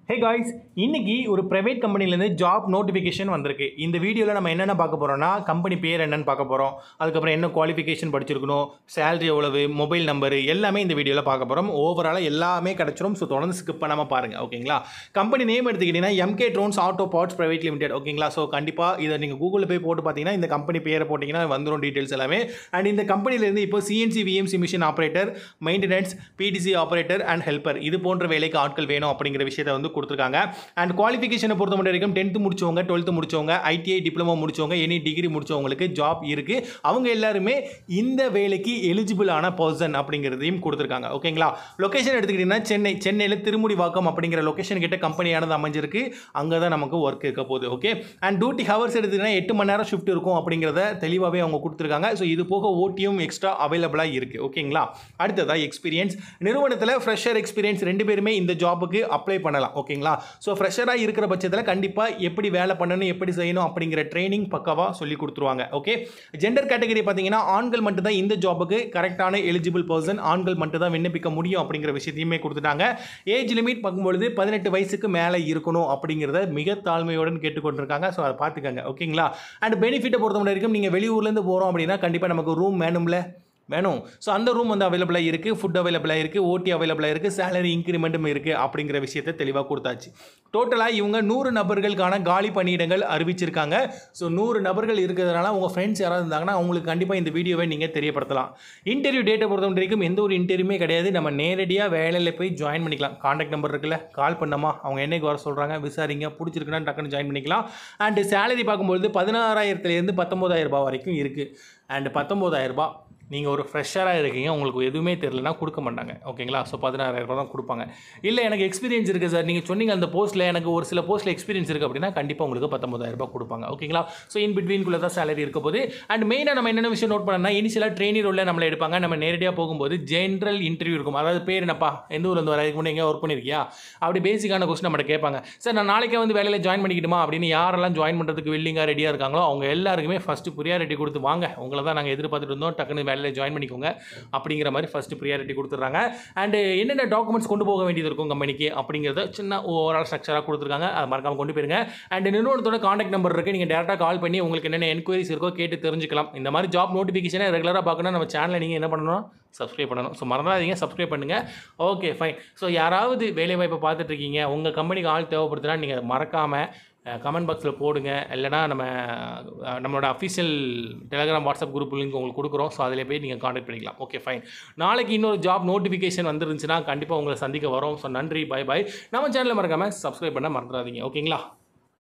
Hey guys, இன்னைக்கு ஒரு private கம்பெனிலேருந்து ஜாப் நோட்டிஃபிகேஷன் வந்திருக்கு. இந்த வீடியோவில் நம்ம என்னென்ன பார்க்க போகிறோம்னா கம்பெனி பேர் என்னன்னு பார்க்க போகிறோம். அதுக்கப்புறம் என்ன குவாலிஃபிகேஷன் படிச்சிருக்கணும், சேலரி எவ்வளவு, மொபைல் நம்பரு எல்லாமே இந்த வீடியோவில் பார்க்க போகிறோம். ஓவராலாக எல்லாமே கிடச்சிரும். ஸோ தொடர்ந்து ஸ்கிப் பண்ணாமல் பாருங்கள். ஓகேங்களா? கம்பெனி நேம் எடுத்துக்கிட்டிங்கன்னா MK Drones Auto Parts Private Limited. ஓகேங்களா? ஸோ கண்டிப்பாக இதை நீங்கள் கூகுளில் போய் போட்டு பார்த்தீங்கன்னா இந்த கம்பெனி பேரை போட்டிங்கன்னா வந்துடும் டீட்டெயில்ஸ் எல்லாமே. அண்ட் இந்த கம்பெனிலேருந்து இப்போ CNC VMC machine operator, maintenance, PTC operator and helper இது போன்ற வேலைக்கு ஆட்கள் வேணும் அப்படிங்கிற விஷயத்தை வந்து கொடுத்துருக்காங்க. அண்ட் குவாலிஃபிகேஷனை பொறுத்த மட்டும் வரைக்கும் 10th முடிச்சவங்க, 12th முடிச்சவங்க, ITI டிப்ளமோ முடிச்சவங்க, எனி டிகிரி முடிச்சவங்களுக்கு ஜாப் இருக்கு. அவங்க எல்லாருமே இந்த வேலைக்கு எலிஜிபிளான பர்சன் அப்படிங்கிறதையும் கொடுத்துருக்காங்க. ஓகேங்களா? லொகேஷன் எடுத்துக்கிட்டீங்கன்னா சென்னையில் திருமுடிவாக்கம் அப்படிங்கிற லொகேஷன் கிட்ட கம்பெனியானது அமைஞ்சிருக்கு. அங்கே தான் நமக்கு ஒர்க் இருக்க போகுது. ஓகே. அண்ட் டியூட்டி ஹவர்ஸ் எடுத்துக்கிட்டீங்கன்னா 8 மணி நேரம் ஷிஃப்ட் இருக்கும் அப்படிங்கிறத தெளிவாகவே அவங்க கொடுத்துருக்காங்க. ஸோ இது போக ஓட்டியும் எக்ஸ்ட்ரா அவைலபிளாக இருக்குது. ஓகேங்களா? அடுத்ததாக எக்ஸ்பீரியன்ஸ். நிறுவனத்தில் ஃப்ரெஷர் எக்ஸ்பீரியன்ஸ் 2 பேருமே இந்த ஜாபுக்கு அப்ளை பண்ணலாம். ஓகேங்களா? ஸோ ஃப்ரெஷராக இருக்கிற பட்சத்தில் கண்டிப்பாக எப்படி வேலை பண்ணணும், எப்படி செய்யணும் அப்படிங்கிற ட்ரைனிங் பக்காவாக சொல்லி கொடுத்துருவாங்க. ஓகே. ஜெண்டர் கேட்டகரி பார்த்தீங்கன்னா ஆண்கள் மட்டும் தான் இந்த ஜாபுக்கு கரெக்டான எலிஜிபிள் பர்சன், ஆண்கள் மட்டும் தான் விண்ணப்பிக்க முடியும் அப்படிங்கிற விஷயத்தையுமே கொடுத்துட்டாங்க. ஏஜ் லிமிட் பார்க்கும்பொழுது 18 வயசுக்கு மேலே இருக்கணும் அப்படிங்கிறத மிக தாழ்மையுடன் கேட்டுக்கொண்டிருக்காங்க. ஸோ அதை பார்த்துக்கங்க. ஓகேங்களா? அண்ட் பெனிஃபிட்டை பொறுத்த வரைக்கும் நீங்கள் வெளியூர்லேருந்து போகிறோம் அப்படின்னா கண்டிப்பாக நமக்கு ரூம் வேணும். ஸோ அந்த ரூம் வந்து அவைலபிளாக இருக்குது, ஃபுட் அவைலபிளாக இருக்குது, ஓடி அவைலபிளாக இருக்குது, சேலரி இன்க்ரிமெண்ட்டும் இருக்குது அப்படிங்கிற விஷயத்தை தெளிவாக கொடுத்தாச்சு. டோட்டலாக இவங்க 100 நபர்களுக்கான காலி பணியிடங்கள் அறிவிச்சிருக்காங்க. ஸோ 100 நபர்கள் இருக்கிறதுனால உங்கள் ஃப்ரெண்ட்ஸ் யாராவது இருந்தாங்கன்னா அவங்களுக்கு கண்டிப்பாக இந்த வீடியோவை நீங்கள் தெரியப்படுத்தலாம். இன்டர்வியூ டேட்டை பொறுத்த வரைக்கும் எந்த ஒரு இன்டர்வியூமே கிடையாது. நம்ம நேரடியாக வேலையில் போய் ஜாயின் பண்ணிக்கலாம். கான்டாக்ட் நம்பர் இருக்குல்ல, கால் பண்ணாமா, அவங்க என்னைக்கு வர சொல்கிறாங்க விசாரிங்க, பிடிச்சிருக்குன்னா டக்குன்னு ஜாயின் பண்ணிக்கலாம். அண்டு சேலரி பார்க்கும்போது 16,000 19,000 வரைக்கும் இருக்குது. அண்டு 19,000 நீங்கள் ஒரு ஃப்ரெஷராக இருக்கீங்க, உங்களுக்கு எதுவுமே தெரியலனா கொடுக்க மாட்டாங்க. ஓகேங்களா? ஸோ 16,000 தான் கொடுப்பாங்க. இல்லை எனக்கு எக்ஸ்பீரியன்ஸ் இருக்குது சார், நீங்கள் சொன்னீங்க அந்த போஸ்ட்டில் எனக்கு ஒரு சில போஸ்ட்டில் எக்ஸ்பீரியன்ஸ் இருக்குது அப்படின்னா கண்டிப்பாக உங்களுக்கு 19,000 கொடுப்பாங்க. ஓகேங்களா? ஸோ இன் பிட்வீன்குள்ளே தான் சேலரி இருக்க போது. அண்ட் மெயினாக நம்ம என்னென்ன விஷயம் நோட் பண்ணோம்னா இனிஷியலாக ட்ரெயினி ரோலில் நம்மளை எடுப்பாங்க. நம்ம நேரடியாக போகும்போது ஜென்ரல் இன்டர்வியூ இருக்கும். அதாவது பேர் என்னப்பா, எந்த ஊர்லேருந்து வர, இதுக்கு முன்னே எங்கே ஒர்க் பண்ணியிருக்கியா, அப்படி பேசிக்கான கொஸ்டின் நம்மகிட்ட கேட்பாங்க. சார் நான் நாளைக்கே வந்து வேலையில் ஜாயின் பண்ணிக்கிட்டுமா அப்படின்னு யாரெல்லாம் ஜாயின் பண்ணுறதுக்கு வில்லிங்காக ரெடியாக இருக்காங்களோ அவங்க எல்லாருக்குமே ஃபஸ்ட்டு ப்ரியாரிட்டி கொடுத்து வாங்க, உங்களை தான் நாங்கள் எதிர்பார்த்துட்டு இருந்தோம், டக்குன்னு வேலையில் ஜாயின் பண்ணிக்கோங்க அப்படிங்கிற மாதிரி ஃபர்ஸ்ட் ப்ரியாரிட்டி கொடுத்துட்றாங்க. அண்ட் என்னென்ன டாக்குமெண்ட்ஸ் கொண்டு போக வேண்டியது இருக்கும் கம்பெனிக்கு அப்படிங்கிறத சின்ன ஓவரால் ஸ்ட்ரக்சராக கொடுத்துருக்காங்க. அதை மறக்காமல் கொண்டு போயிருங்க. அண்ட் நிறுவனத்தோட கான்டாக்ட் நம்பர் இருக்குது, நீங்கள் டேரெக்டாக கால் பண்ணி உங்களுக்கு என்னென்ன என்கொயரிஸ் இருக்கோ கேட்டு தெரிஞ்சுக்கலாம். இந்த மாதிரி ஜாப் நோட்டிஃபிகேஷனை ரெகுலராக பார்க்கணும் நம்ம சேனலை நீங்கள் என்ன பண்ணணும், சப்ஸ்கிரைப் பண்ணணும். ஸோ மறந்துடாதீங்க, சப்ஸ்கிரைப் பண்ணுங்கள். Okay fine. ஸோ யாராவது வேலைவாய்ப்பை பார்த்துட்ருக்கீங்க, உங்கள் கம்பெனிக்கு ஆள் தேவைப்படுதுன்னா நீங்கள் மறக்காமல் கமெண்ட் பாக்ஸில் போடுங்க. இல்லைனா நம்மளோட official Telegram WhatsApp group link உங்களுக்கு கொடுக்குறோம். ஸோ அதில் போய் நீங்கள் கான்டாக்ட் பண்ணிக்கலாம். Okay fine. நாளைக்கு இன்னொரு ஜாப் நோட்டிஃபிகேஷன் வந்துருந்துச்சுன்னா கண்டிப்பாக உங்களை சந்திக்க வரோம். ஸோ நன்றி, பை பாய். நம்ம சேனலில் மறக்காமல் சப்ஸ்கிரைப் பண்ண மறந்துடாதீங்க. ஓகேங்களா?